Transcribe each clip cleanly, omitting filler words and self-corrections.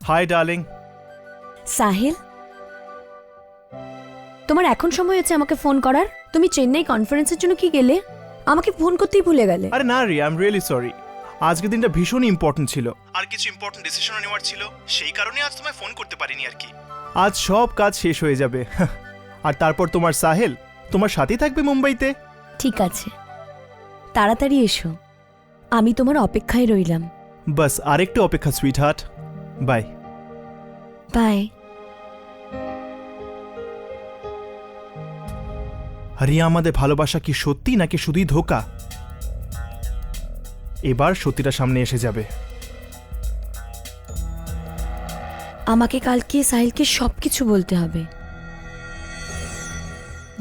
Hi darling. Sahil, তোমার এখন সময় হচ্ছে আমাকে ফোন করার? তুমি চেন্নাই কনফারেন্সের জন্য কি গেলে? আমাকে ফোন করতেই ভুলে গেলে। আরে না রি, আই এম রিয়েলি সরি। আজকের দিনটা ভীষণই ইম্পর্টেন্ট ছিল, আর কিছু ইম্পর্টেন্ট ডিসিশনও নেওয়ার ছিল, সেই কারণে আজ তোমায় ফোন করতে পারিনি আর কি। আজ সব কাজ শেষ হয়ে যাবে আর তারপর তোমার সাহেল তোমার সাথেই থাকবে মুম্বাইতে। ঠিক আছে, তাড়াতাড়ি এসো, আমি তোমার অপেক্ষায় রইলাম। বাস আরেকটু অপেক্ষা sweet heart. Bye bye. Riya, আমাদের ভালোবাসা কি সত্যি নাকি শুধুই ধোঁকা? এবার সত্যিটা সামনে এসে যাবে। আমাকে কালকে সাহিলকে সবকিছু বলতে হবে।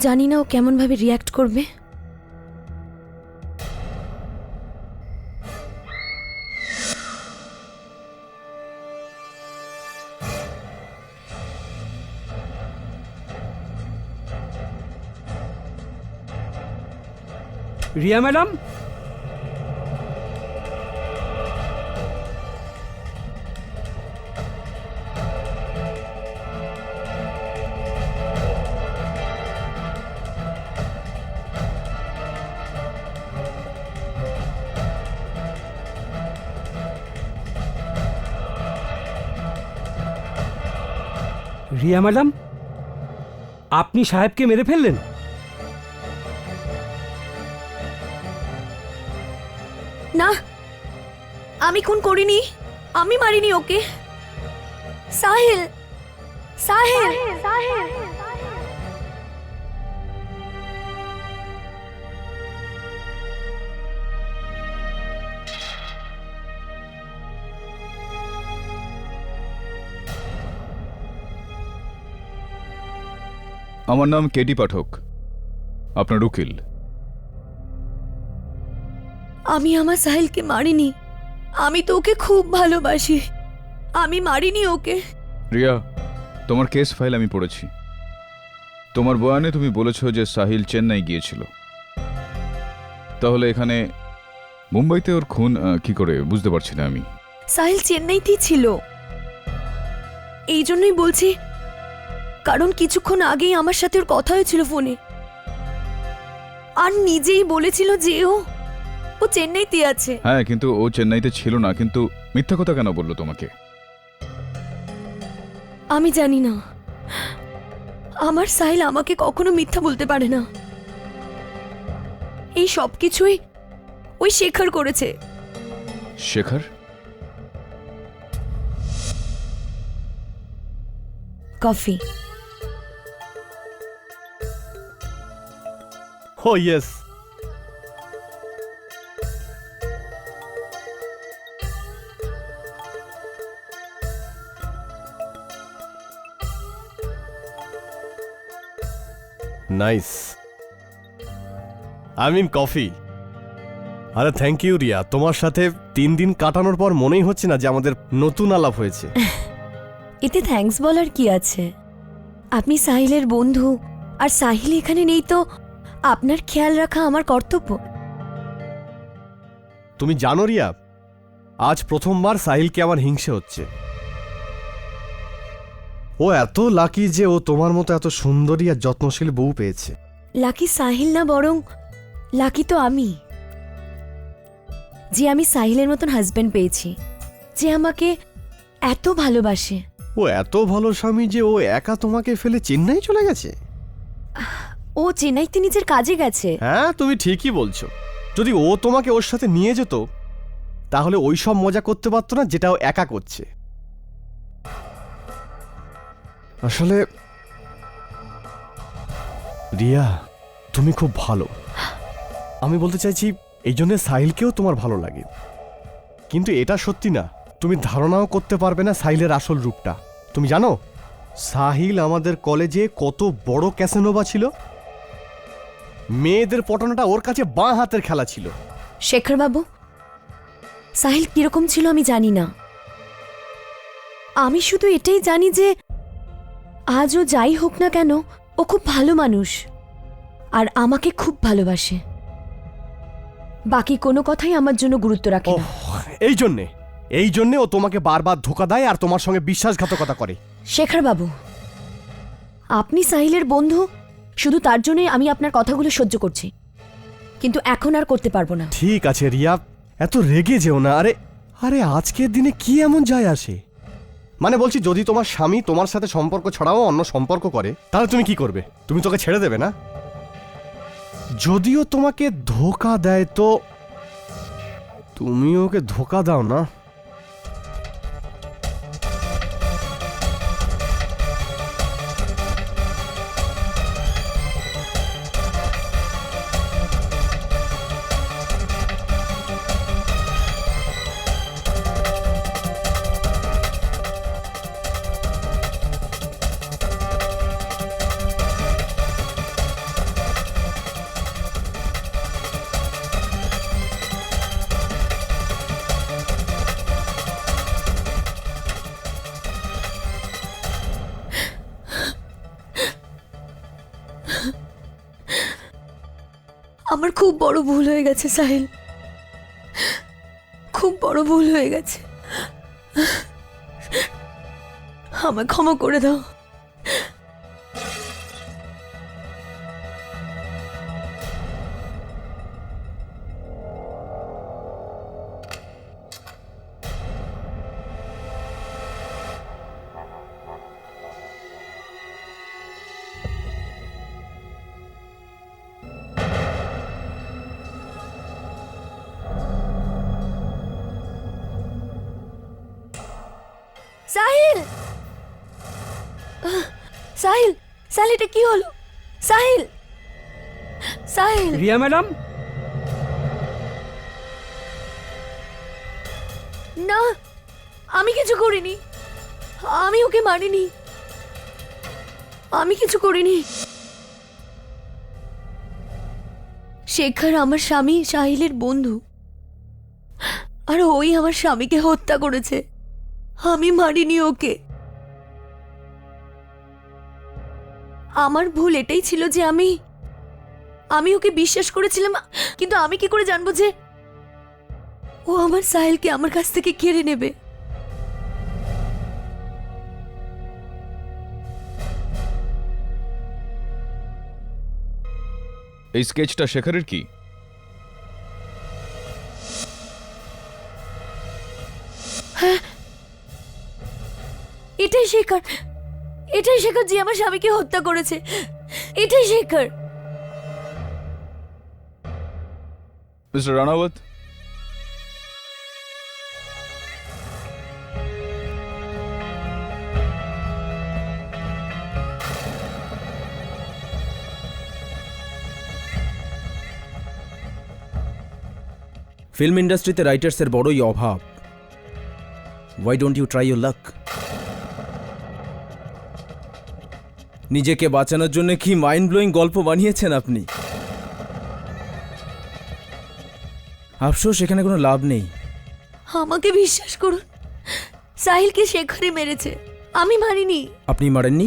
জানি না ও কেমন ভাবে রিয়্যাক্ট করবে। রিয়া ম্যাডাম, রিয়া ম্যাডাম, আপনি সাহেবকে মেরে ফেললেন? না, আমি খুন করিনি, আমি মারিনি ওকে। সাহিল, সাহিল, সাহিল। আমার নাম কেটি পাঠক, আপনার উকিল। আমি আমার সাহিলকে মারিনি, আমি তো ওকে খুব ভালোবাসি, আমি মারিনি ওকে। রিয়া, তোমার কেস ফাইল আমি পড়েছি। তোমার বয়ানে তুমি বলেছ যে সাহিল চেন্নাই গিয়েছিল, তাহলে এখানে মুম্বাইতে ওর খুন কি করে বুঝতে পারছি না আমি। সাহিল চেন্নাইতেই ছিল, এই জন্যই বলছি, কারণ কিছুক্ষণ আগেই আমার সাথে ওর কথা হয়েছিল ফোনে, আর নিজেই বলেছিল যে ও চেন্নাইতে আছে। হ্যাঁ, কিন্তু ও চেন্নাইতে ছিল না, কিন্তু মিথ্যা কথা কেন বললো তোমাকে? আমি জানি না, আমার সাহিল আমাকে কখনো মিথ্যা বলতে পারে না। এই সব কিছুই ওই শেখর করেছে। Shekhar? Coffee. Oh yes. Nice, I mean coffee. আরে থ্যাংক ইউ রিয়া, তোমার সাথে 3 দিন কাটানোর পর মনেই হচ্ছে না যে আমাদের নতুন আলাপ হয়েছে। এতে থ্যাঙ্কস বলার কি আছে? আপনি সাহিলের বন্ধু, আর সাহিল এখানে নেই তো আপনার খেয়াল রাখা আমার কর্তব্য। তুমি জানো রিয়া, আজ প্রথমবার সাহিলকে আমার হিংসে হচ্ছে। ও এত লাকি যে ও তোমার মতো এত সুন্দরী আর যত্নশীল বউ পেয়েছে। লাকি সাহিল না, বরং লাকি তো আমি, যে আমি সাহিলের মতন হাজবেন্ড পেয়েছি, যে আমাকে এত ভালোবাসে। ও এত ভালো স্বামী যে ও একা তোমাকে ফেলে চেন্নাই চলে গেছে। ও চেন্নাইতে নিজের কাজে গেছে। হ্যাঁ, তুমি ঠিকই বলছো। যদি ও তোমাকে ওর সাথে নিয়ে যেত, তাহলে ওই সব মজা করতে পারতো না যেটা ও একা করছে। আসলে রিয়া, তুমি খুব ভালো। আমি বলতে চাইছি, এই জন্য সাহিলকেও তোমার ভালো লাগে। কিন্তু এটা সত্যি না, তুমি ধারণাও করতে পারবে না সাহিলের আসল রূপটা। তুমি জানো সাহিল আমাদের কলেজে কত বড় ক্যাসেনোভা ছিল? মেয়েদের পটানোটা ওর কাছে বাঁ হাতের খেলা ছিল। শেখর বাবু, সাহিল কিরকম ছিল আমি জানি না, আমি শুধু এটাই জানি যে আজও যাই হোক না কেন, ও খুব ভালো মানুষ আর আমাকে খুব ভালোবাসে। বাকি কোনো কথাই আমার জন্য গুরুত্ব রাখে না। এই জন্যে এই জন্যে ও তোমাকে বারবার ধোকা দেয় আর তোমার সঙ্গে বিশ্বাসঘাতকতা করে। শেখর বাবু, আপনি সাহিলের বন্ধু, শুধু তার জন্যই আমি আপনার কথাগুলো সহ্য করছি, কিন্তু এখন আর করতে পারবো না। ঠিক আছে রিয়া, এত রেগে যেও না। আরে আরে আজকের দিনে কি এমন যায় আসে? মানে বলছি, যদি তোমার স্বামী তোমার সাথে সম্পর্ক ছাড়াও অন্য সম্পর্ক করে, তাহলে তুমি কি করবে? তুমি তোকে ছেড়ে দেবে না? যদিও তোমাকে ধোকা দেয়, তো তুমি ওকে ধোকা দাও না। আমার খুব বড় ভুল হয়ে গেছে সাহিল, খুব বড় ভুল হয়ে গেছে। আমায় ক্ষমা করে দাও। সাহিল, সাহিল, সাহিল, এটা কি হলো? সাহিল, সাহিল, রিয়া ম্যাডাম, না, আমি কিছু করিনি, আমি ওকে মারিনি, আমি কিছু করিনি। শেখর আমার স্বামী সাহিলের বন্ধু, আর ওই আমার স্বামীকে হত্যা করেছে। আমি মারিনি ওকে। আমার ভুল এটাই ছিল যে আমি ওকে বিশ্বাস করেছিলাম, কিন্তু আমি কি করে জানবো যে ও আমার সাহিলকে আমার কাছ থেকে কেড়ে নেবে? এই স্কেচটা শেখরের কি? এটাই শেখর, এটাই শেখর যে আমার স্বামীকে হত্যা করেছে, এটাই শেখর। মিস্টার রানাওয়াত, ফিল্ম ইন্ডাস্ট্রিতে রাইটার্সের বড়ই অভাব। Why don't you try your luck? নিজেকে বাঁচানোর জন্য কি মাইন্ড ব্লোয়িং গল্প বানিয়েছেন আপনি? আফসোস, এখানে কোনো লাভ নেই। আমাকে বিশ্বাস করুন, সাহিলকে শেখরই মেরেছে, আমি মারিনি। আপনি মারেননি?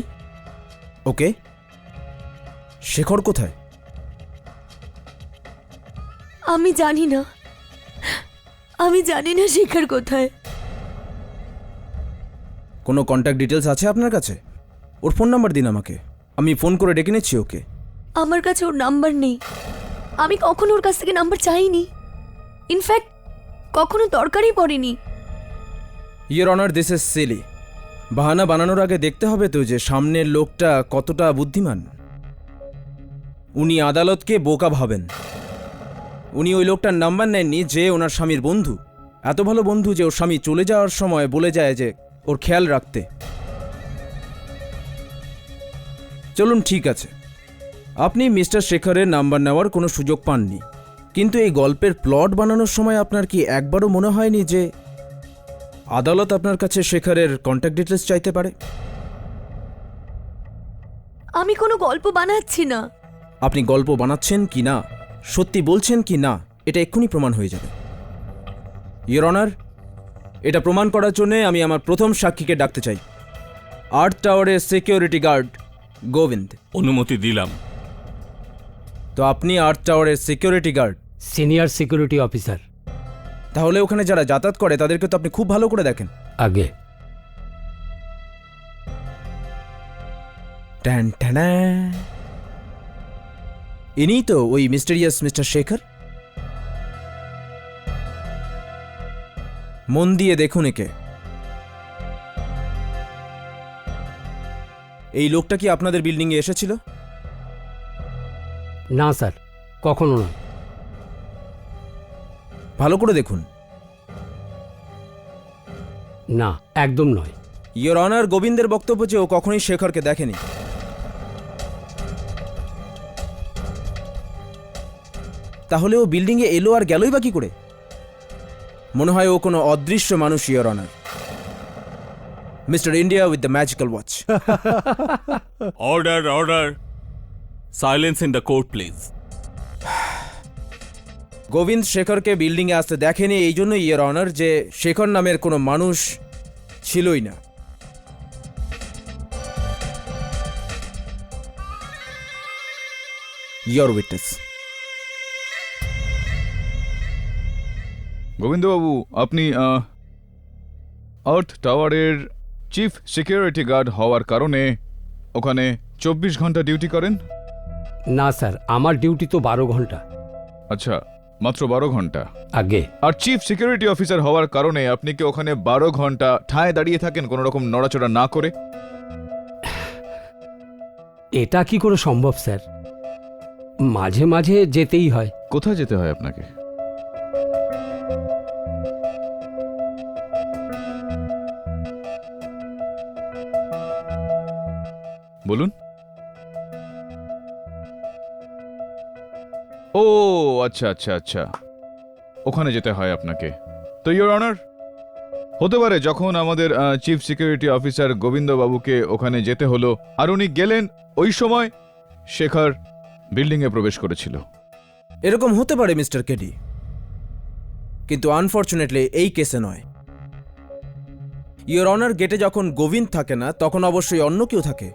ওকে, শেখর কোথায়? আমি জানি না, আমি জানি না শেখর কোথায়। কোনো কন্ট্যাক্ট ডিটেলস আছে আপনার কাছে? ওর ফোন নাম্বার দিন আমাকে, আমি ফোন করে ডেকে নিচ্ছি ওকে। আমার কাছে ওর নাম্বার নেই, আমি কখনো ওর কাছ থেকে নাম্বার চাইনি, ইনফ্যাক্ট কখনো দরকারই পড়েনি। Your honour, this is silly. বাহানা বানানোর আগে দেখতে হবে তো যে সামনের লোকটা কতটা বুদ্ধিমান। উনি আদালতকে বোকা ভাবেন। উনি ওই লোকটার নাম্বার নেননি যে ওনার স্বামীর বন্ধু, এত ভালো বন্ধু যে ওর স্বামী চলে যাওয়ার সময় বলে যায় যে ওর খেয়াল রাখতে। চলুন ঠিক আছে, আপনি মিস্টার শেখরের নাম্বার নেওয়ার কোনো সুযোগ পাননি, কিন্তু এই গল্পের প্লট বানানোর সময় আপনার কি একবারও মনে হয়নি যে আদালত আপনার কাছে শেখরের কন্ট্যাক্ট ডিটেলস চাইতে পারে? আমি কোনো গল্প বানাচ্ছি না। আপনি গল্প বানাচ্ছেন কি না, সত্যি বলছেন কি না, এটা এক্ষুনি প্রমাণ হয়ে যাবে। ইয়োর অনার, এটা প্রমাণ করার জন্য আমি আমার প্রথম সাক্ষীকে ডাকতে চাই। আর্থ টাওয়ারের সিকিউরিটি গার্ড গোবিন্দ। অনুমতি দিলাম। তো আপনি আর্থ টাওয়ারের security guard? Senior security officer. তাহলে ওখানে যারা যাতায়াত করে তাদেরকে তো আপনি খুব ভালো করে দেখেন। আগে ট্যান ট্যানা। ইনিই তো ওই মিস্টেরিয়াস মিস্টার শেখর। মন দিয়ে দেখুন একে। এই লোকটা কি আপনাদের বিল্ডিংয়ে এসেছিল? না স্যার, কখনো নয়। ভালো করে দেখুন। না, একদম নয়। ইয়োর অনার, গোবিন্দের বক্তব্য যে ও কখনোই শেখরকে দেখেনি। তাহলে ও বিল্ডিংয়ে এলো আর গেলই বা কি করে? মনে হয় ও কোনো অদৃশ্য মানুষ, your honour. Mister India with the magical watch. Order, order. Silence in the court, please. Govinda শেখরকে বিল্ডিংয়ে আসতে দেখেনি, এই জন্য ইয়োর অনার যে শেখর নামের কোনো মানুষ ছিলই না। Your witness. গোবিন্দবাবু, আপনি আর্থ টাওয়ারের চিফ সিকিউরিটি গার্ড হওয়ার কারণে ওখানে 24 ঘন্টা ডিউটি করেন? না স্যার, আমার ডিউটি তো 12 ঘন্টা। আচ্ছা, মাত্র 12 ঘন্টা। আগে আর চিফ সিকিউরিটি অফিসার হওয়ার কারণে আপনি কি ওখানে 12 ঘন্টা ঠায় দাঁড়িয়ে থাকেন কোনো রকম নড়াচড়া না করে? এটা কি করে সম্ভব স্যার? মাঝে মাঝে যেতেই হয়। কোথায় যেতে হয় আপনাকে? বলুন। ও আচ্ছা আচ্ছা আচ্ছা, ওখানে যেতে হয় আপনাকে। তো ইয়োর অনার, হতে পারে যখন আমাদের চিফ সিকিউরিটি অফিসার গোবিন্দবাবুকে ওখানে যেতে হলো আর উনি গেলেন, ওই সময় শেখর বিল্ডিংয়ে প্রবেশ করেছিল। এরকম হতে পারে মিস্টার কেডি, কিন্তু আনফরচুনেটলি এই কেসে নয়। ইয়োর অনার, গেটে যখন গোবিন্দ থাকে না তখন অবশ্যই অন্য কেউ থাকে।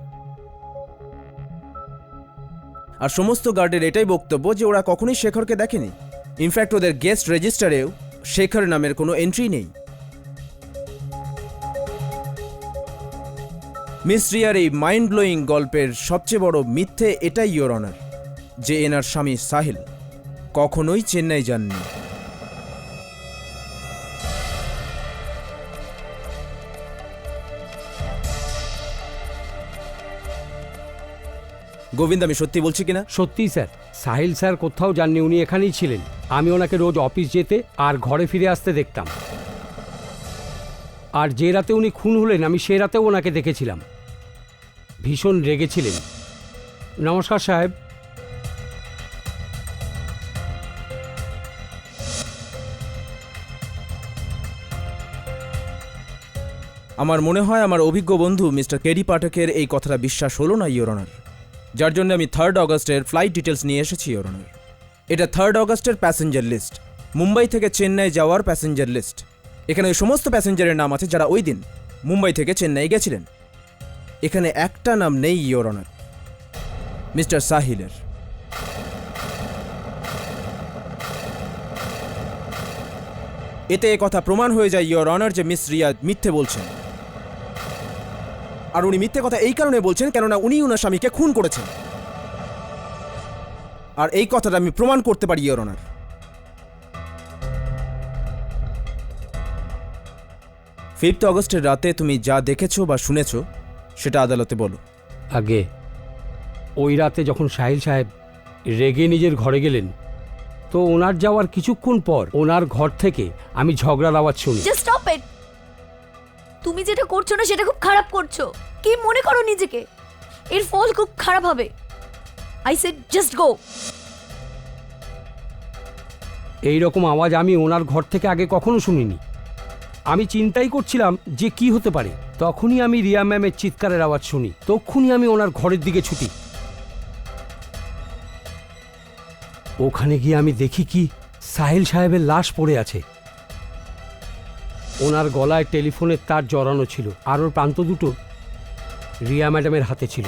আর সমস্ত গার্ডের এটাই বক্তব্য যে ওরা কখনোই শেখরকে দেখেনি। ইনফ্যাক্ট ওদের গেস্ট রেজিস্টারেও শেখর নামের কোনো এন্ট্রি নেই। মিস রিয়ার এই মাইন্ড ব্লোয়িং গল্পের সবচেয়ে বড় মিথ্যে এটাই, ইয়োর অনার, যে এনার স্বামী সাহিল কখনোই চেন্নাই যাননি। গোবিন্দ, আমি সত্যি বলছি কিনা? সত্যি স্যার, সাহিল স্যার কোথাও যাননি, উনি এখানেই ছিলেন। আমি ওনাকে রোজ অফিস যেতে আর ঘরে ফিরে আসতে দেখতাম। আর যে রাতে উনি খুন হলেন আমি সে রাতেও ওনাকে দেখেছিলাম। ভীষণ রেগেছিলেন। নমস্কার সাহেব। আমার মনে হয় আমার অভিজ্ঞ বন্ধু মিস্টার কেডি পাঠকের এই কথাটা বিশ্বাস হলো না, ইয়োর অনার। যার জন্য আমি 3rd অগস্টের ফ্লাইট ডিটেলস নিয়ে এসেছি, ইয়োর অনার। এটা 3rd অগস্টের প্যাসেঞ্জার লিস্ট, মুম্বাই থেকে চেন্নাই যাওয়ার প্যাসেঞ্জার লিস্ট। এখানে ওই সমস্ত প্যাসেঞ্জারের নাম আছে যারা ওই দিন মুম্বাই থেকে চেন্নাই গেছিলেন। এখানে একটা নাম নেই, ইয়োর অনার, মিস্টার সাহিলের। এতে কথা প্রমাণ হয়ে যায়, ইয়োর অনার, যে মিস রিয়া মিথ্যে বলছেন। আর উনি মিথ্যে কথা এই কারণে বলছেন কেননা উনি ওনার স্বামীকে খুন করেছেন। আর এই কথাটা আমি প্রমাণ করতে পারি, ইয়োর অনার। 5th অগস্টের রাতে তুমি যা দেখেছো বা শুনেছো সেটা আদালতে বলো। আগে ওই রাতে যখন সাহিল সাহেব রেগে নিজের ঘরে গেলেন, তো ওনার যাওয়ার কিছুক্ষণ পর ওনার ঘর থেকে আমি ঝগড়ার আওয়াজ শুনি। Just stop it. তুমি যেটা করছো না সেটা খুব খারাপ করছো। কি মনে করো নিজেকে? এর ফল খুব খারাপ হবে। I said just go. এই রকম আওয়াজ আমি ওনার ঘর থেকে আগে কখনো শুনিনি। আমি চিন্তাই করছিলাম যে কি হতে পারে। তখনই আমি রিয়া ম্যামের চিৎকারের আওয়াজ শুনি। তখনই আমি ওনার ঘরের দিকে ছুটি। ওখানে গিয়ে আমি দেখি কি সাহিল সাহেবের লাশ পড়ে আছে। ওনার গলায় টেলিফোনের তার জড়ানো ছিল আর ওর প্রান্ত দুটো রিয়া ম্যাডামের হাতে ছিল।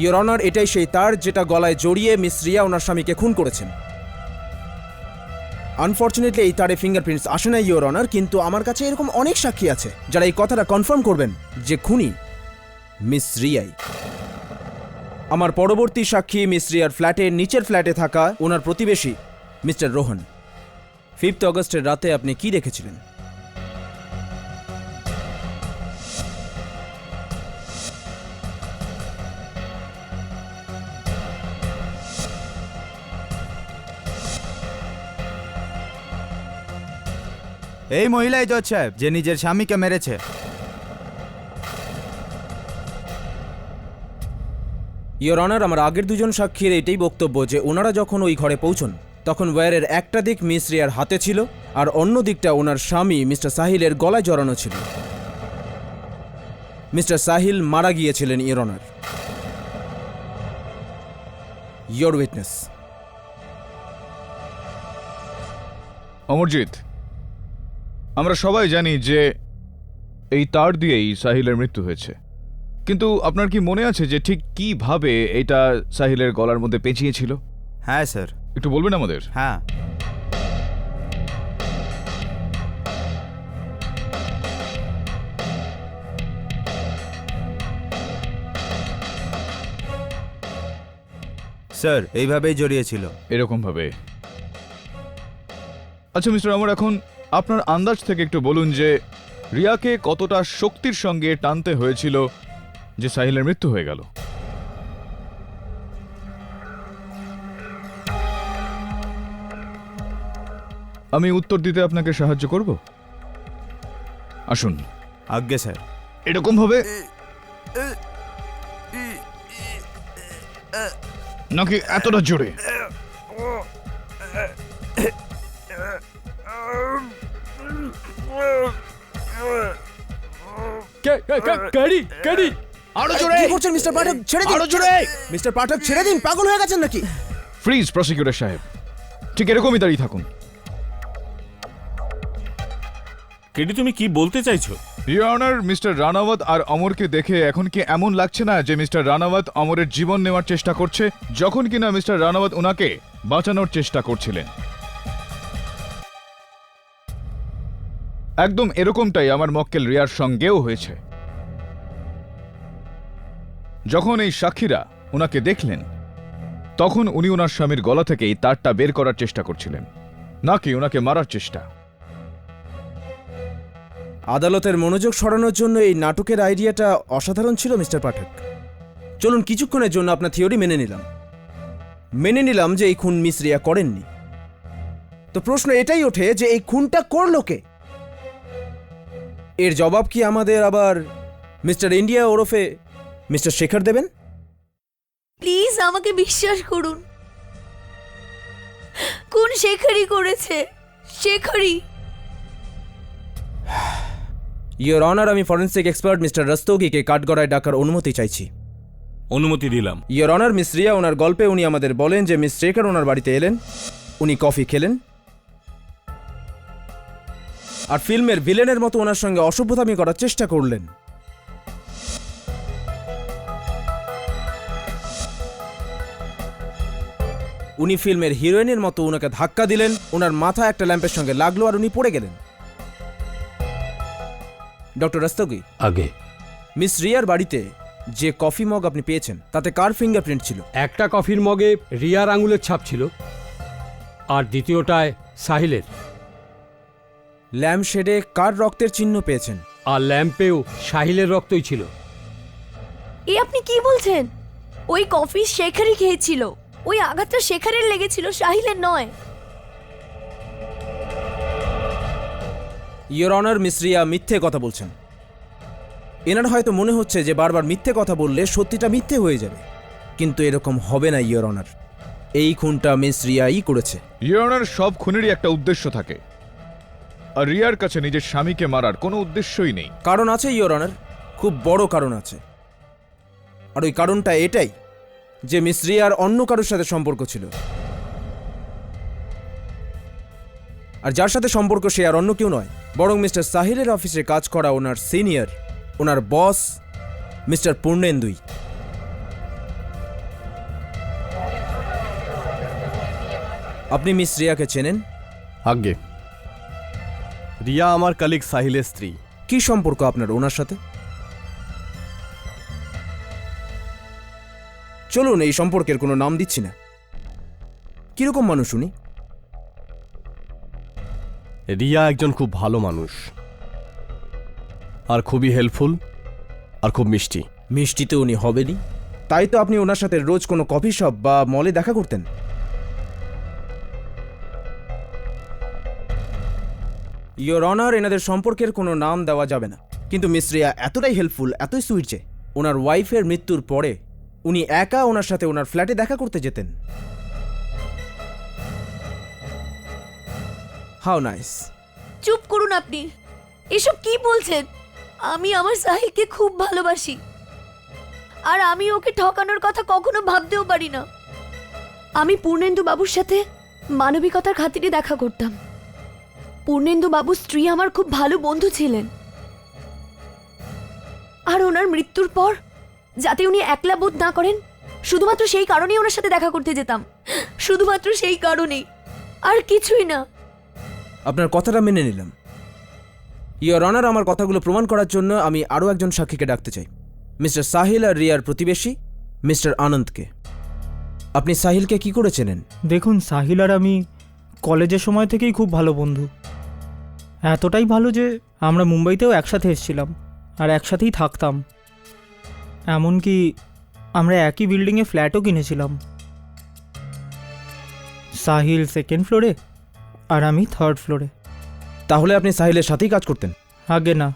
ইয়োর অনার, এটাই সেই তার যেটা গলায় জড়িয়ে মিস রিয়া ওনার স্বামীকে খুন করেছেন। আনফর্চুনেটলি এই তারে ফিঙ্গারপ্রিন্টস আসে না ইয়োর অনার, কিন্তু আমার কাছে এরকম অনেক সাক্ষী আছে যারা এই কথাটা কনফার্ম করবেন যে খুনি মিস রিয়াই। আমার পরবর্তী সাক্ষী মিস রিয়ার ফ্ল্যাটের নিচের ফ্ল্যাটে থাকা ওনার প্রতিবেশী মিস্টার রোহন। 5 অগস্টের রাতে আপনি কি দেখেছিলেন? এই মহিলাই জজ সাহেব যে নিজের স্বামীকে মেরেছে। ইয়োর অনার, আমার আগের দুজন সাক্ষীর এটাই বক্তব্য যে ওনারা যখন ওই ঘরে পৌঁছন তখন ওয়্যারের একটা দিক মিস রিয়ার হাতে ছিল আর অন্য দিকটা ওনার স্বামী মিস্টার সাহিলের গলায় জড়ানো ছিল। মিস্টার সাহিল মারা গিয়েছিলেন your honour. Your witness. Amarjit, আমরা সবাই জানি যে এই তার দিয়েই সাহিলের মৃত্যু হয়েছে, কিন্তু আপনার কি মনে আছে যে ঠিক কিভাবে এটা সাহিলের গলার মধ্যে পেঁচিয়েছিল? হ্যাঁ স্যার। একটু বলবেন আমাদের? হ্যাঁ, স্যার এইভাবেই জড়িয়েছিল। এরকম ভাবে? আচ্ছা মিস্টার অমর, এখন আপনার আন্দাজ থেকে একটু বলুন যে রিয়াকে কতটা শক্তির সঙ্গে টানতে হয়েছিল যে সাহিলের মৃত্যু হয়ে গেল? আমি উত্তর দিতে আপনাকে সাহায্য করব? আসুন। আজ্ঞে স্যার। এরকম ভাবে নাকি এতটা জোরে? আরো জোরে! কি করছেন মিস্টার পাঠক? ছেড়ে দিন! আরো জোরে! মিস্টার পাঠক ছেড়ে দিন! পাগল হয়ে গেছেন নাকি? ফ্রিজ প্রসিকিউটর সাহেব, ঠিক এরকমই দাঁড়িয়ে থাকুন। কেডি, তুমি কি বলতে চাইছো? ইয়োর অনার, মিস্টার রানাওয়াত আর অমরকে দেখে এখন কি এমন লাগছে না যে মিস্টার রানাওয়াত অমরের জীবন নেওয়ার চেষ্টা করছে, যখন কিনা মিস্টার রানাওয়াত ওনাকে বাঁচানোর চেষ্টা করছিলেন? একদম এরকমটাই আমার মক্কেল রিয়ার সঙ্গেও হয়েছে। যখন এই সাক্ষীরা ওনাকে দেখলেন তখন উনি ওনার স্বামীর গলা থেকেই তারটা বের করার চেষ্টা করছিলেন, নাকি ওনাকে মারার চেষ্টা। আদালতের মনোযোগ সরানোর জন্য এই নাটকের আইডিয়াটা অসাধারণ ছিল মিস্টার পাঠক। চলুন কিছুক্ষণের জন্য আপনার থিওরি মেনে নিলাম যে এই খুন মিস রিয়া করেননি। তো প্রশ্ন এটাই ওঠে যে এই খুনটা করলো কে? এর জবাব কি আমাদের আবার মিস্টার ইন্ডিয়া ওরফে মিস্টার শেখর দেবেন? প্লিজ আমাকে বিশ্বাস করুন, কোন শেখরই করেছে, শেখরই। ইয়োর অনার, আমি ফরেন্সিক এক্সপার্ট মিস্টার রস্তোগিকে কাঠগড়ায় ডাকার অনুমতি চাইছি। অনুমতি দিলাম। ইয়োর অনার, মিস রিয়া ওনার গল্পে উনি আমাদের বলেন যে মিস শেখর ওনার বাড়িতে এলেন, উনি কফি খেলেন আর ফিল্মের ভিলেনের মতো ওনার সঙ্গে অসভ্যতামি করার চেষ্টা করলেন। উনি ফিল্মের হিরোইনের মতো ওনাকে ধাক্কা দিলেন, ওনার মাথা একটা ল্যাম্পের সঙ্গে লাগলো আর উনি পড়ে গেলেন। ডক্টর রস্তোগি, আগে মিস রিয়ার বাড়িতে যে কফি মগ আপনি পেয়েছেন তাতে কার ফিঙ্গারপ্রিন্ট ছিল? একটা কফির মগে রিয়ার আঙুলের ছাপ ছিল আর দ্বিতীয়টায় সাহিলের। ল্যাম্প শেডে কার রক্তের চিহ্ন পেয়েছেন? আর ল্যাম্পেও সাহিলের রক্তই ছিল। এ আপনি কি বলছেন? ওই কফি শেখরই খেয়েছিল, ওই আঘাতটা শেখরের লেগেছিল, সাহিলের নয়। ইয়োর অনার, মিস রিয়া মিথ্যে কথা বলছেন। এনার হয়তো মনে হচ্ছে যে বারবার মিথ্যে কথা বললে সত্যিটা মিথ্যে হয়ে যাবে, কিন্তু এরকম হবে না ইয়োর অনার। এই খুনটা মিস রিয়াই করেছে। ইয়োর অনার, সব খুনেরই একটা উদ্দেশ্য থাকে, আর রিয়ার কাছে নিজের স্বামীকে মারার কোনো উদ্দেশ্যই নেই। কারণ আছে ইয়োর অনার, খুব বড় কারণ আছে। আর ওই কারণটা এটাই যে মিস রিয়ার অন্য কারোর সাথে সম্পর্ক ছিল, আর যার সাথে সম্পর্ক সে আর অন্য কেউ নয়, বরং মিস্টার সাহিলের অফিসে কাজ করা ওনার সিনিয়র, ওনার বস মিস্টার পূর্ণেন্দুই। আপনি মিস রিয়াকে চেনেন? আজ্ঞে, রিয়া আমার কালিগ সাহিলের স্ত্রী। কি সম্পর্ক আপনার ওনার সাথে? চলুন, এই সম্পর্কের কোনো নাম দিচ্ছি না। কিরকম মানুষ উনি? রিয়া একজন খুব ভালো মানুষ, আর খুবই হেল্পফুল, আর খুব মিষ্টি। মিষ্টি তো উনি হবেনই, তাই তো আপনি ওনার সাথে রোজ কোনো কফি শপ বা মলে দেখা করতেন। ইয়োর অনার, এনাদের সম্পর্কের কোনো নাম দেওয়া যাবে না, কিন্তু মিস রিয়া এতটাই হেল্পফুল, এতই সুইট যে ওনার ওয়াইফের মৃত্যুর পরে উনি একা ওনার সাথে ওনার ফ্ল্যাটে দেখা করতে যেতেন। How nice. চুপ করুন আপনি, এসব কি বলছেন? আমি আমার সাহিলকে খুব ভালোবাসি, আর আমি ওকে ঠকানোর কথা কখনো ভাবতেও পারি না। আমি পূর্ণেন্দু বাবুর সাথে মানবিকতার খাতিরে দেখা করতাম। পূর্ণেন্দু বাবুর স্ত্রী আমার খুব ভালো বন্ধু ছিলেন, আর ওনার মৃত্যুর পর যাতে উনি একলা বোধ না করেন, শুধুমাত্র সেই কারণেই ওনার সাথে দেখা করতে যেতাম, শুধুমাত্র সেই কারণেই, আর কিছুই না। আপনার কথাটা মেনে নিলাম। ইয়োর অনার, আমার কথাগুলো প্রমাণ করার জন্য আমি আরও একজন সাক্ষীকে ডাকতে চাই, মিস্টার সাহিল আর রিয়ার প্রতিবেশী মিস্টার আনন্দকে। আপনি সাহিলকে কি করে চেনেন? দেখুন, সাহিল আর আমি কলেজের সময় থেকেই খুব ভালো বন্ধু। এতটাই ভালো যে আমরা মুম্বাইতেও একসাথে এসেছিলাম আর একসাথেই থাকতাম। এমনকি আমরা একই বিল্ডিংয়ে ফ্ল্যাটও কিনেছিলাম। সাহিল সেকেন্ড ফ্লোরে আর আমি থার্ড ফ্লোরে। তাহলে আপনি সাহিলের সাথেই কাজ করতেন? আগে না,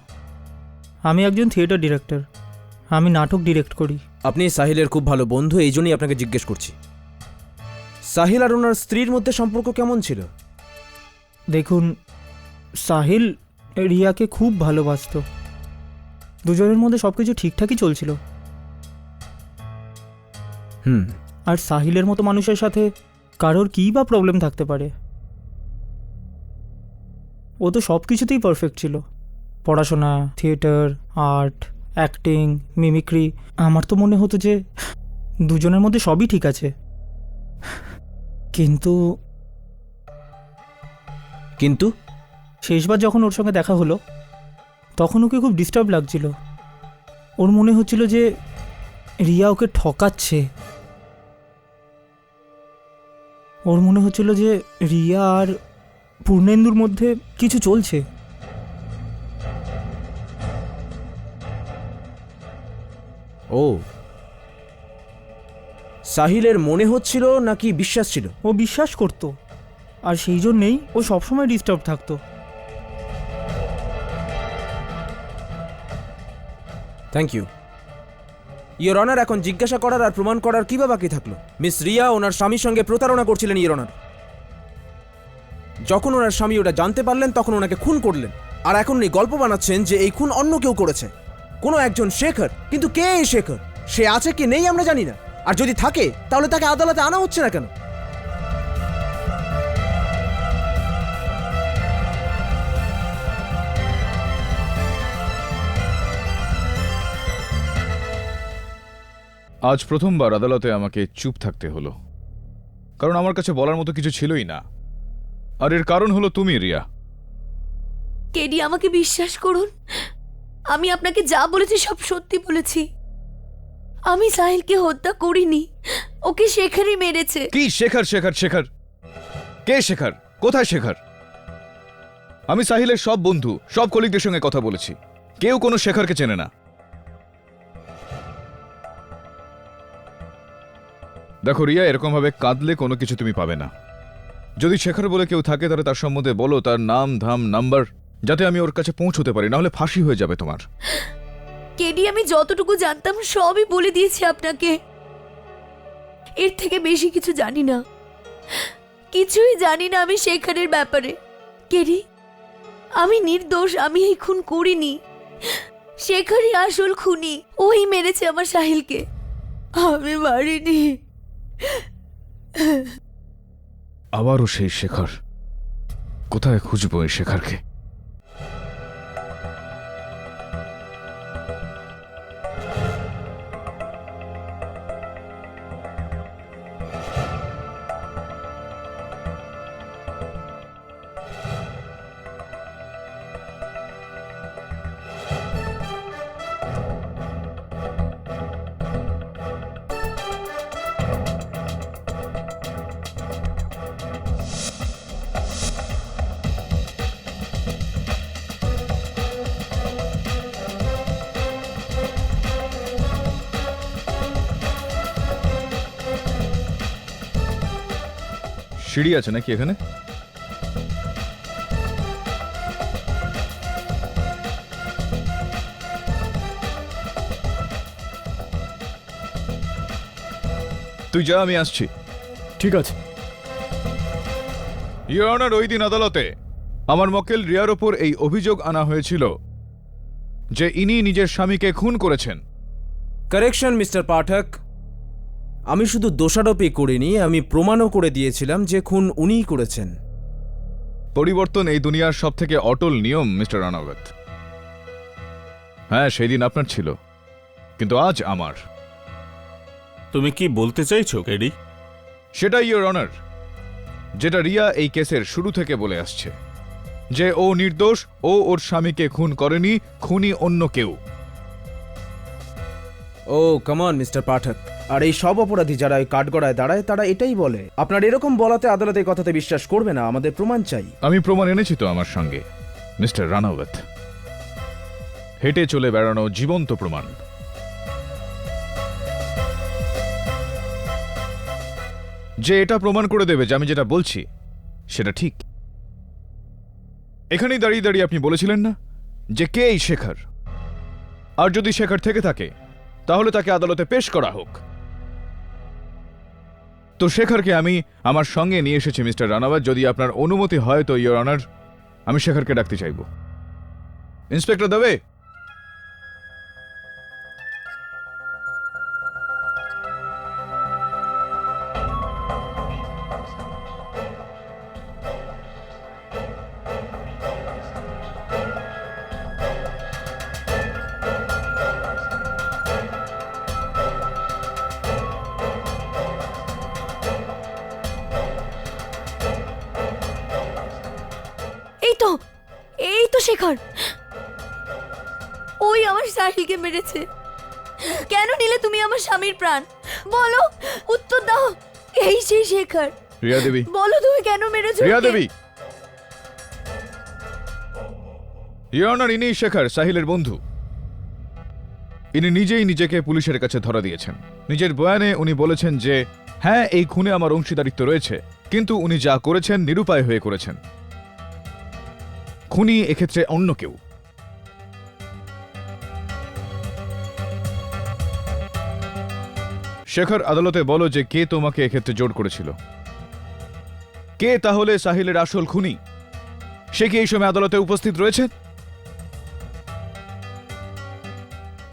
আমি একজন থিয়েটার ডিরেক্টর, আমি নাটক ডিরেক্ট করি। আপনি সাহিলের খুব ভালো বন্ধু, এই জন্যই আপনাকে জিজ্ঞেস করছি। সাহিল আর ওনার স্ত্রীর মধ্যে সম্পর্ক কেমন ছিল? দেখুন, সাহিল রিয়াকে খুব ভালোবাসতো, দুজনের মধ্যে সব কিছু ঠিকঠাকই চলছিল। আর সাহিলের মতো মানুষের সাথে কারোর কী বা প্রবলেম থাকতে পারে? ও তো সব কিছুতেই পারফেক্ট ছিল, পড়াশোনা, থিয়েটার, আর্ট, অ্যাক্টিং, মিমিক্রি। আমার তো মনে হতো যে দুজনের মধ্যে সবই ঠিক আছে, কিন্তু কিন্তু শেষবার যখন ওর সঙ্গে দেখা হলো তখন ওকে খুব ডিস্টার্ব লাগছিল। ওর মনে হচ্ছিল যে রিয়া ওকে ঠকাচ্ছে। ওর মনে হচ্ছিল যে রিয়া আর পূর্ণেন্দুর মধ্যে কিছু চলছে। ও, সাহিলের মনে হচ্ছিল নাকি বিশ্বাস ছিল? ও বিশ্বাস করত, আর সেই জন্যেই ও সবসময় ডিস্টার্ব থাকতো। Thank you your honour. এখন জিজ্ঞাসা করার আর প্রমাণ করার কি বা বাকি থাকলো? মিস রিয়া ওনার স্বামীর সঙ্গে প্রতারণা করছিলেন ইয়োর অনার। যখন ওনার স্বামী ওটা জানতে পারলেন তখন ওনাকে খুন করলেন, আর এখন উনি গল্প বানাচ্ছেন যে এই খুন অন্য কেউ করেছে, কোনো একজন শেখর। কিন্তু কে এই শেখর? সে আছে কি নেই আমরা জানি না, আর যদি থাকে তাহলে তাকে আদালতে আনা হচ্ছে না কেন? আজ প্রথমবার আদালতে আমাকে চুপ থাকতে হলো, কারণ আমার কাছে বলার মতো কিছু ছিলই না। আর এর কারণ হলো তুমি, রিয়া। কেডি, আমাকে বিশ্বাস করুন, আমি আপনাকে যা বলেছি সব সত্যি বলেছি। আমি সাহিলকে হত্যা করিনি, ওকে শেখারই মেরেছে। কি শেখর? শেখর শেখর কে শেখর? কোথায় শেখর? আমি সাহিলের সব বন্ধু, সব কলিগদের সঙ্গে কথা বলেছি, কেউ কোনো শেখরকে চেনে না। দেখো রিয়া, এরকম ভাবে কাঁদলে কোনো কিছু তুমি পাবে না। যদি শেখর বলে কেউ থাকে তাহলে তার সম্বন্ধে বলো, তার নাম, ধাম, নাম্বার, যাতে আমি ওর কাছে পৌঁছতে পারি, না হলে ফাঁসি হয়ে যাবে তোমার। কেডি, আমি যতটুকু জানতাম সবই বলে দিয়েছি আপনাকে, এর থেকে বেশি কিছু জানি না। কিছুই জানি না আমি শেখারের ব্যাপারে। কেডি, আমি নির্দোষ, আমি এই খুন করিনি। শেখারই আসল খুনি, ওই মেরেছে আমার সাহিলকে, আমি মারিনি। আবারও সেই শেখর। কোথায় খুঁজবো এই শেখরকে? সিঁড়ি আছে নাকি এখানে? তুই যা, আমি আসছি। ঠিক আছে। ইওর অনার, ওই দিন আদালতে আমার মক্কেল রিয়ার ওপর এই অভিযোগ আনা হয়েছিল যে ইনি নিজের স্বামীকে খুন করেছেন। কারেকশন মিস্টার পাঠক, আমি শুধু দোষারোপই করিনি, আমি প্রমাণও করে দিয়েছিলাম যে খুন উনিই করেছেন। পরিবর্তন এই দুনিয়ার সব থেকে অটল নিয়ম মিস্টার রানাওয়াত। হ্যাঁ, সেই দিন আপনার ছিল, কিন্তু আজ আমার। তুমি কি বলতে চাইছো কেডি? সেটাই ইওর অনার, যেটা রিয়া এই কেসের শুরু থেকে বলে আসছে, যে ও নির্দোষ, ও ওর স্বামীকে খুন করেনি, খুনি অন্য কেউ। ও কামন মিস্টার পাঠক, আর এই সব অপরাধী যারা এই কাঠগড়ায় দাঁড়ায় তারা এটাই বলে। আপনার এরকম বলাতে আদালত এই কথাতে বিশ্বাস করবে না, আমাদের প্রমাণ চাই। আমি প্রমাণ এনেছি তো আমার সঙ্গে মিস্টার রানাওয়াত, হেঁটে চলে বেড়ানো জীবন্ত প্রমাণ। যে এটা প্রমাণ করে দেবে যে আমি যেটা বলছি সেটা ঠিক। এখানেই দাঁড়িয়ে দাঁড়িয়ে আপনি বলেছিলেন না যে কে এই শেখর, আর যদি শেখর থেকে থাকে তাহলে তাকে আদালতে পেশ করা হোক। তো শেখরকে আমি আমার সঙ্গে নিয়ে এসেছি মিস্টার রানাওয়াত। যদি আপনার অনুমতি হয় তো ইওর অনার, আমি শেখরকে ডাকতে চাইব। ইন্সপেক্টর দবে। এই তো শেখর, ওই আমার সাহিলকে মেরেছে। কেন নিলে তুমি আমার স্বামীর প্রাণ? বলো, উত্তর দাও। এই সেই শেখর। রিয়া দেবী, বলো তুমি কেন মেরেছো? রিয়া দেবী। ইওর অনার, ইনি শেখর, সাহিলের বন্ধু। ইনি নিজেই নিজেকে পুলিশের কাছে ধরা দিয়েছেন। নিজের বয়ানে উনি বলেছেন যে হ্যাঁ, এই খুনে আমার অংশীদারিত্ব রয়েছে, কিন্তু উনি যা করেছেন নিরুপায় হয়ে করেছেন। খুনি এক্ষেত্রে অন্য কেউ। শেখর, আদালতে বলো যে কে তোমাকে এক্ষেত্রে জোর করেছিল। কে তাহলে সাহিলের আসল খুনি? সে কি এই সময় আদালতে উপস্থিত রয়েছে?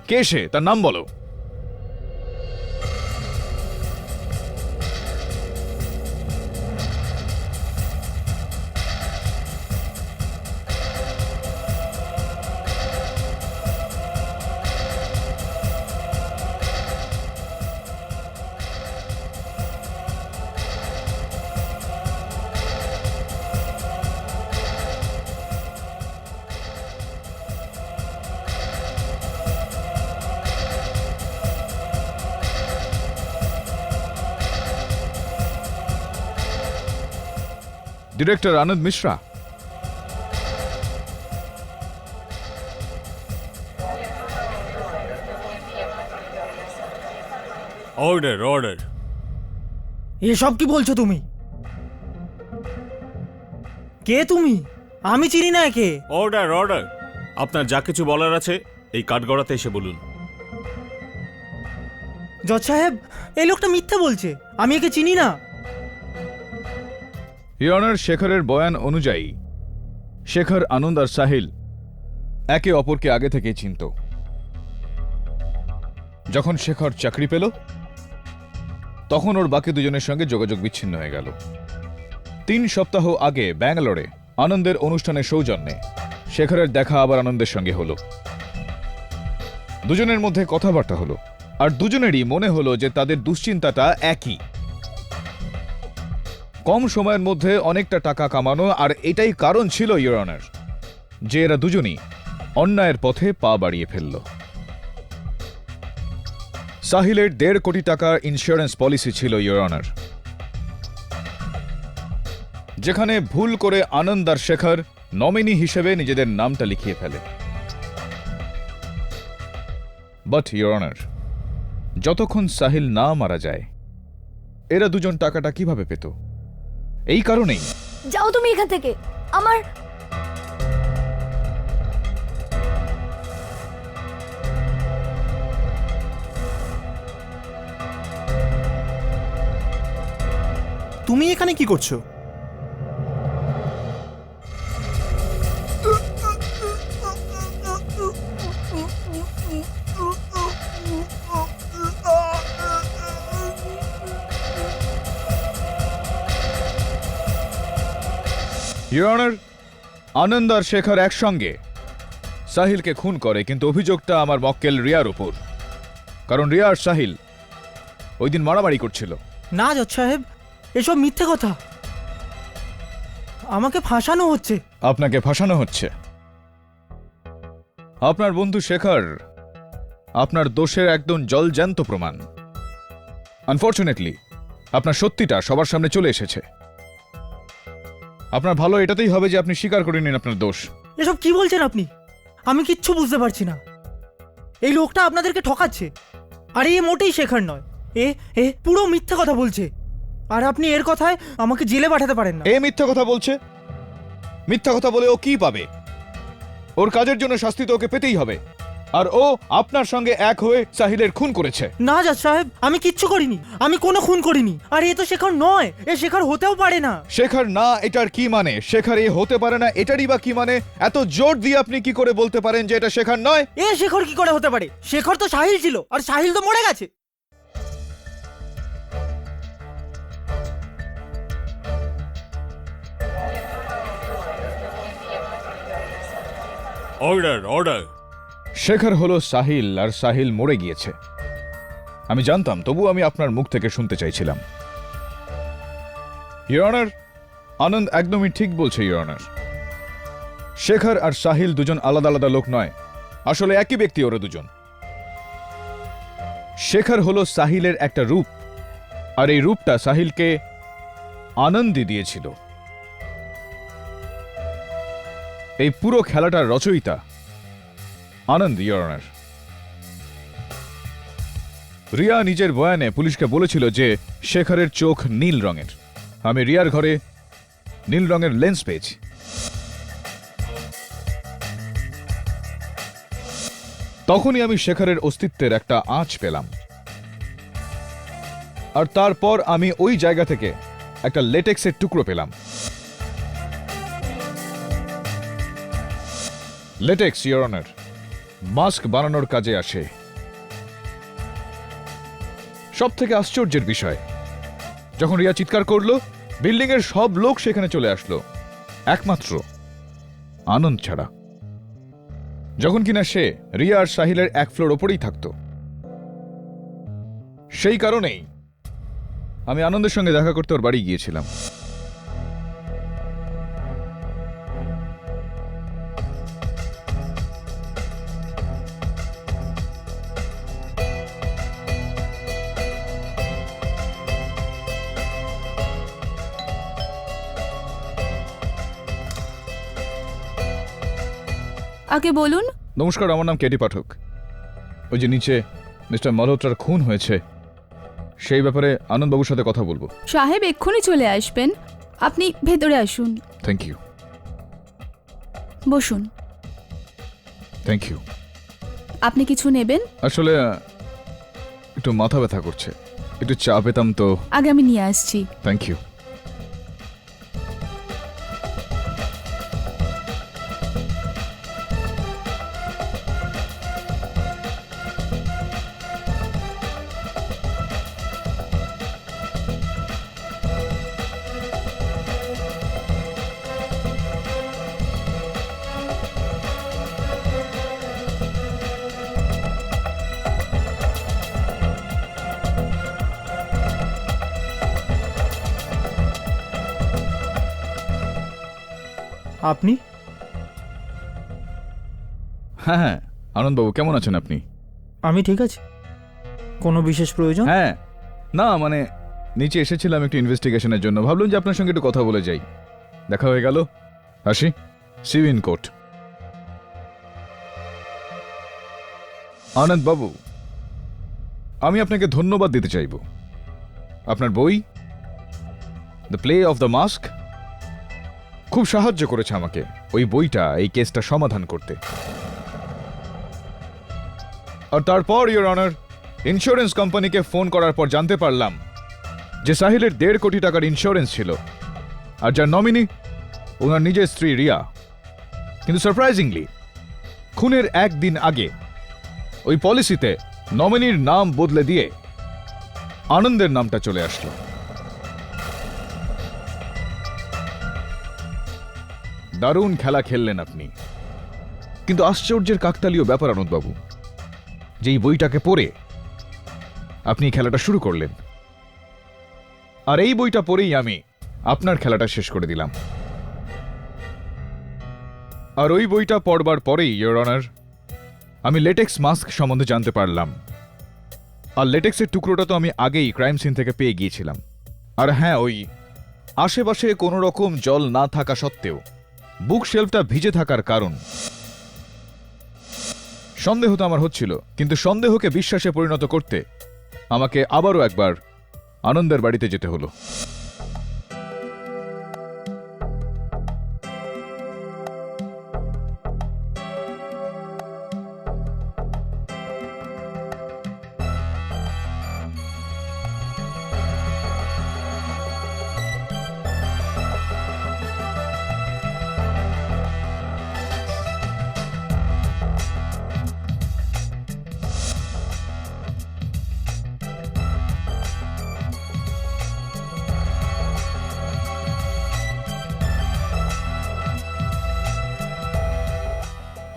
কে সে? তার নাম বলো। Director Anand Mishra. Order, order. এসব কি বলছো তুমি? কে তুমি? আমি চিনি না একে। Order, order. আপনার যা কিছু বলার আছে এই কাঠগড়াতে এসে বলুন। জজ সাহেব, এই লোকটা মিথ্যে বলছে, আমি একে চিনি না। ইওর অনার, শেখরের বয়ান অনুযায়ী শেখর, আনন্দ আর সাহিল একে অপরকে আগে থেকেই চিনত। যখন শেখর চাকরি পেল তখন ওর বাকি দুজনের সঙ্গে যোগাযোগ বিচ্ছিন্ন হয়ে গেল। 3 সপ্তাহ আগে ব্যাঙ্গালোরে আনন্দের অনুষ্ঠানের সৌজন্যে শেখরের দেখা আবার আনন্দের সঙ্গে হলো। দুজনের মধ্যে কথাবার্তা হলো, আর দুজনেরই মনে হলো যে তাদের দুশ্চিন্তাটা একই। কম সময়ের মধ্যে অনেকটা টাকা কামানো, আর এটাই কারণ ছিল ইওর অনার যে এরা দুজনই অন্যায়ের পথে পা বাড়িয়ে ফেলল। সাহিলের 1.5 কোটি টাকার ইন্স্যুরেন্স পলিসি ছিল ইওর অনার, যেখানে ভুল করে আনন্দ আর শেখর নমিনি হিসেবে নিজেদের নামটা লিখিয়ে ফেলে। বাট ইওর অনার, যতক্ষণ সাহিল না মারা যায় এরা দুজন টাকাটা কিভাবে পেত এই কারণেই। যাও তুমি এখান থেকে। আমার তুমি এখানে কি করছো? ইওর অনার, আনন্দ আর শেখর একসঙ্গে সাহিলকে খুন করে, কিন্তু অভিযোগটা আমার মক্কেল রিয়ার উপর। কারণ রিয়া আর সাহিল ওই দিন মারামারি করছিল। না জজ সাহেব, এসব মিথ্যে কথা। আমাকে ফাঁসানো হচ্ছে। আপনাকে ফাঁসানো হচ্ছে। আপনার বন্ধু শেখর আপনার দোষের একদম জলজ্যান্ত প্রমাণ। আনফর্চুনেটলি আপনার সত্যিটা সবার সামনে চলে এসেছে। আপনার ভালো এটাতেই হবে যে আপনি স্বীকার করে নিন আপনার দোষ। এসব কি বলছেন আপনি? আমি কিচ্ছু বুঝতে পারছি না। এই লোকটা আপনাদেরকে ঠকাচ্ছে। আরে এ মোটেই শেখার নয়। এ এ পুরো মিথ্যে কথা বলছে। আর আপনি এর কথায় আমাকে জেলে পাঠাতে পারেন না। এ মিথ্যা কথা বলছে? মিথ্যা কথা বলে ও কি পাবে? ওর কাজের জন্য শাস্তি তো ওকে পেতেই হবে। আর ও আপনার সঙ্গে এক হয়ে সাহিলের খুন করেছে। না জজ সাহেব, আমি কিচ্ছু করিনি। আমি কোনো খুন করিনি। আর এ তো শেখার নয়। এ শেখার হতেও পারে না। শেখর না এটার কি মানে? শেখর এ হতে পারে না এটারই বা কি মানে? এত জোর দিয়ে আপনি কি করে বলতে পারেন যে এটা শেখর নয়? এ শেখর কি করে হতে পারে? শেখর তো সাহিল ছিল, আর সাহিল তো মরে গেছে। Order order. শেখর হলো সাহিল, আর সাহিল মরে গিয়েছে। আমি জানতাম, তবু আমি আপনার মুখ থেকে শুনতে চাইছিলাম। ইওর অনার, আনন্দ একদমই ঠিক বলছে ইওর অনার। শেখর আর সাহিল দুজন আলাদা আলাদা লোক নয়, আসলে একই ব্যক্তি ওরা দুজন। শেখর হলো সাহিলের একটা রূপ, আর এই রূপটা সাহিলকে আনন্দই দিয়েছিল। এই পুরো খেলাটার রচয়িতা আনন্দ, ইওর অনার। রিয়া নিজের বয়ানে পুলিশকে বলেছিল যে শেখরের চোখ নীল রঙের। আমি রিয়ার ঘরে নীল রঙের লেন্স পেয়েছি। তখনই আমি শেখরের অস্তিত্বের একটা আঁচ পেলাম। আর তারপর আমি ওই জায়গা থেকে একটা লেটেক্সের টুকরো পেলাম। লেটেক্স, ইওর অনার, মাস্ক বানানোর কাজে আসে। সব থেকে আশ্চর্যের বিষয়, যখন রিয়া চিৎকার করলো, বিল্ডিং এর সব লোক সেখানে চলে আসলো, একমাত্র আনন্দ ছাড়া। যখন কিনা সে রিয়া আর সাহিলের এক ফ্লোর ওপরেই থাকতো। সেই কারণেই আমি আনন্দের সঙ্গে দেখা করতে ওর বাড়ি গিয়েছিলাম। আগে বলুন। নমস্কার, আমার নাম কেটি পাঠক। ওই যে নিচে মিস্টার মালহোত্রার খুন হয়েছে, সেই ব্যাপারে আনন্দবাবুর সাথে কথা বলবো। সাহেব এক্ষুনি চলে আসবেন, আপনি ভেতরে আসুন। Thank you. বসুন। Thank you. আপনি কিছু নেবেন? আসলে একটু মাথা ব্যথা করছে, একটু চা পেতাম তো। আগে আমি নিয়ে আসছি। Thank you. আপনি? হ্যাঁ হ্যাঁ, আনন্দবাবু কেমন আছেন আপনি? আমি ঠিক আছে। কোনো বিশেষ প্রয়োজন? হ্যাঁ, না মানে নিচে এসেছিলাম একটু ইনভেস্টিগেশনের জন্য, ভাবলাম যে আপনার সঙ্গে একটু কথা বলে যাই। দেখা হয়ে গেল, আসি। See you in court. Anand babu, আমি আপনাকে ধন্যবাদ দিতে চাইব। আপনার বই the play of the mask খুব সাহায্য করেছে আমাকে ওই বইটা এই কেসটা সমাধান করতে। আর তারপর ইওর অনার ইন্স্যুরেন্স কোম্পানিকে ফোন করার পর জানতে পারলাম যে সাহিলের 1.5 কোটি টাকার ইন্স্যুরেন্স ছিল, আর যার নমিনি ওনার নিজের স্ত্রী রিয়া। কিন্তু সারপ্রাইজিংলি খুনের একদিন আগে ওই পলিসিতে নমিনির নাম বদলে দিয়ে আনন্দের নামটা চলে আসলো। দারুণ খেলা খেললেন আপনি, কিন্তু আশ্চর্যের কাকতালীয় ব্যাপার আনন্দবাবু, যে এই বইটাকে পড়ে আপনি খেলাটা শুরু করলেন, আর এই বইটা পড়েই আমি আপনার খেলাটা শেষ করে দিলাম। আর ওই বইটা পড়বার পরেই ইওর অনার আমি লেটেক্স মাস্ক সম্বন্ধে জানতে পারলাম। আর লেটেক্সের টুকরোটা তো আমি আগেই ক্রাইম সিন থেকে পেয়ে গিয়েছিলাম। আর হ্যাঁ, ওই আশেপাশে কোনো রকম জল না থাকা সত্ত্বেও বুক শেলফটা ভিজে থাকার কারণ সন্দেহ তো আমার হচ্ছিল, কিন্তু সন্দেহকে বিশ্বাসে পরিণত করতে আমাকে আবারও একবার আনন্দের বাড়িতে যেতে হলো।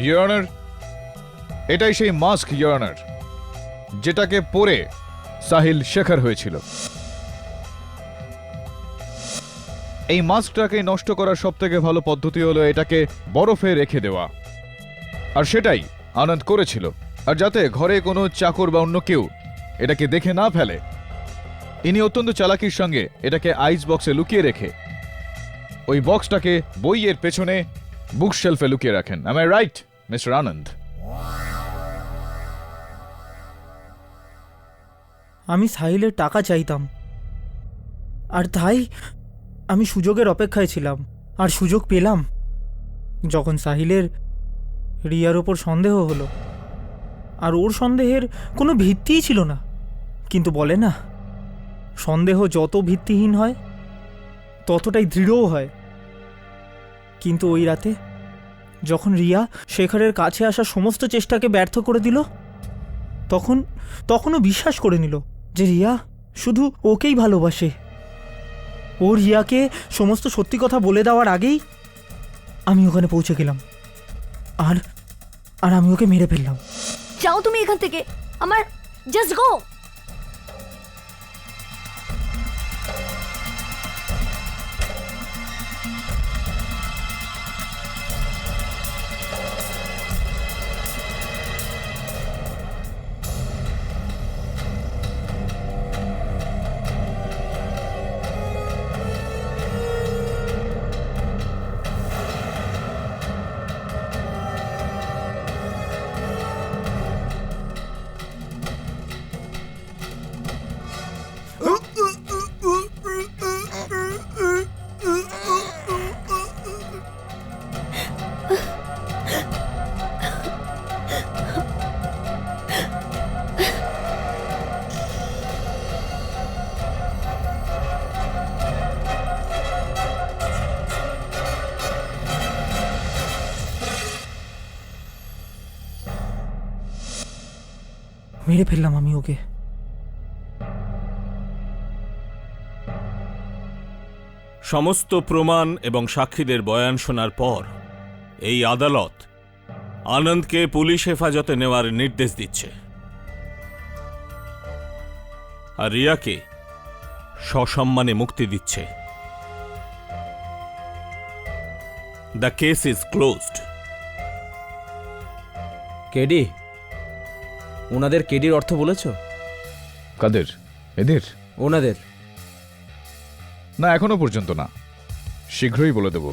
ইওর অনার, এটাই সেই মাস্ক ইওর অনার, যেটাকে পরে সাহিল শেখার হয়েছিল। এই মাস্কটাকে নষ্ট করার সবথেকে ভালো পদ্ধতি হলো এটাকে বরফে রেখে দেওয়া, আর সেটাই আনন্দ করেছিল। আর যাতে ঘরে কোনো চাকর বা অন্য কেউ এটাকে দেখে না ফেলে, ইনি অত্যন্ত চালাকির সঙ্গে এটাকে আইস বক্সে লুকিয়ে রেখে ওই বক্সটাকে বইয়ের পেছনে বুক শেলফে লুকিয়ে রাখেন। Am I right, মিস্টার আনন্দ? আমি সাহিলের টাকা চাইতাম, আর তাই আমি সুযোগের অপেক্ষায় ছিলাম, আর সুযোগ পেলাম যখন সাহিলের রিয়ার ওপর সন্দেহ হলো। আর ওর সন্দেহের কোনো ভিত্তিই ছিল না, কিন্তু বলে না, সন্দেহ যত ভিত্তিহীন হয় ততটাই দৃঢ়ও হয়। কিন্তু ওই রাতে যখন রিয়া শেখরের কাছে আসার সমস্ত চেষ্টাকে ব্যর্থ করে দিল, তখনও বিশ্বাস করে নিল যে রিয়া শুধু ওকেই ভালোবাসে। ও রিয়াকে সমস্ত সত্যি কথা বলে দেওয়ার আগেই আমি ওখানে পৌঁছে গেলাম, আর আমি ওকে মেরে ফেললাম। যাও তুমি এখান থেকে, আমার জাস্ট গো। মেরে ফেললাম আমি ওকে। সমস্ত প্রমাণ এবং সাক্ষীদের বয়ান শোনার পর এই আদালত আনন্দকে পুলিশ হেফাজতে নেওয়ার নির্দেশ দিচ্ছে, আর রিয়াকে সসম্মানে মুক্তি দিচ্ছে। The case is closed. KD, ওনাদের কেডির অর্থ বলেছ? কাদের? এদের? ওনাদের না, এখনো পর্যন্ত না, শীঘ্রই বলে দেব।